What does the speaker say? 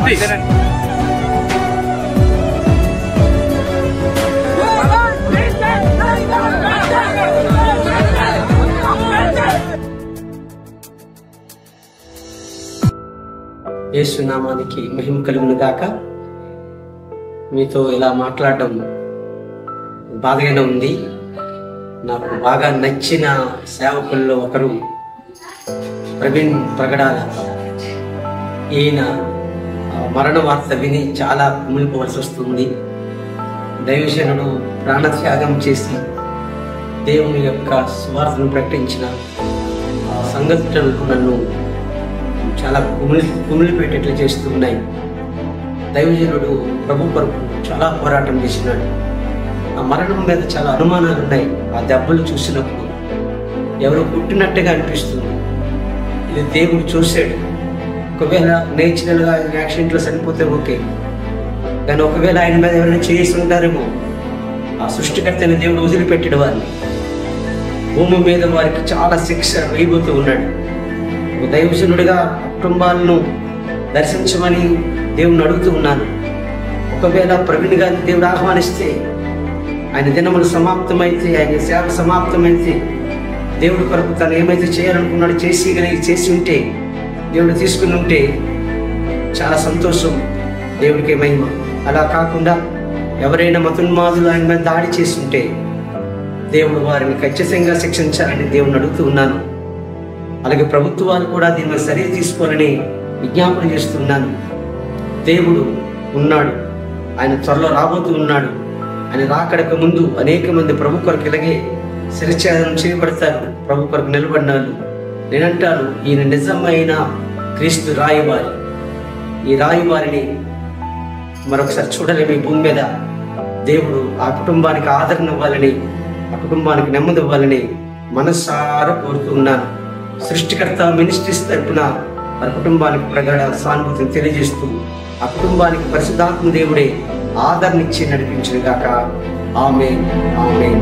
యేసు నామానికి మహిమ కలుగును గాక. మీతో ఇలా మాట్లాడడం బాధగానే ఉంది. నాకు బాగా నచ్చిన సేవకుల్లో ఒకరు ప్రవీణ్ ప్రగడాల. ఈయన మరణ వార్త విని చాలా కుమిలిపోవలసి వస్తుంది. దైవజనుడు ప్రాణత్యాగం చేసి దేవుని యొక్క సువార్తను ప్రకటించిన సంఘటనలు నన్ను చాలా కుమిలిపెట్టేట్లు చేస్తూ ఉన్నాయి. దైవజనుడు ప్రభు కొరకు చాలా పోరాటం చేసినాడు. ఆ మరణం మీద చాలా అనుమానాలు ఉన్నాయి. ఆ దెబ్బలు చూసినప్పుడు ఎవరు పుట్టినట్టుగా అనిపిస్తుంది. ఇది దేవుడు చూశాడు. ఒకవేళ నేచురల్గా యాక్సిడెంట్లో చనిపోతే ఓకే, కానీ ఒకవేళ ఆయన మీద ఎవరైనా చేసి ఉంటారేమో, ఆ సృష్టికర్తని దేవుడు వదిలిపెట్టాడు వారిని. భూమి మీద వారికి చాలా శిక్ష వేయబోతూ ఉన్నాడు. దైవజనుడిగా కుటుంబాలను దర్శించమని దేవుని అడుగుతూ ఉన్నాను. ఒకవేళ ప్రవీణ్ గారిని దేవుడు ఆహ్వానిస్తే, ఆయన దినములు సమాప్తమైతే, ఆయన సేవ సమాప్తమైతే, దేవుడి కొరకు తను ఏమైతే చేయాలనుకున్నాడు చేసి ఉంటే, దేవుడు తీసుకుని ఉంటే చాలా సంతోషం, దేవుడికి మహిమ. అలా కాకుండా ఎవరైనా మతోన్మాదులు ఆయన మీద దాడి చేసి ఉంటే దేవుడు వారిని ఖచ్చితంగా శిక్షించాలని దేవుని అడుగుతూ ఉన్నాను. అలాగే ప్రభుత్వాలు కూడా దీన్ని సరి తీసుకోవాలని విజ్ఞాపన చేస్తున్నాను. దేవుడు ఉన్నాడు, ఆయన త్వరలో రాబోతూ ఉన్నాడు. ఆయన రాకడకు ముందు అనేక మంది ప్రభు కొరకు ఇలాగే శిరఛేదనం చేయబడతారు. ప్రభు కొరకు నిలబడినారు. నేనంటాను, ఈయన నిజమైన క్రీస్తు రాయబారి. ఈ రాయబారిని మరొకసారి చూడలేము ఈ భూమి మీద. దేవుడు ఆ కుటుంబానికి ఆదరణ ఇవ్వాలని, ఆ కుటుంబానికి నెమ్మది ఇవ్వాలని మనసారా కోరుతున్నాను. సృష్టికర్త మినిస్ట్రీస్ తరపున వారి కుటుంబానికి ప్రగాఢ సానుభూతిని తెలియజేస్తూ, ఆ కుటుంబానికి పరిశుద్ధాత్మ దేవుడే ఆదరణ ఇచ్చి నడిపించును గాక. ఆమేన్, ఆమేన్.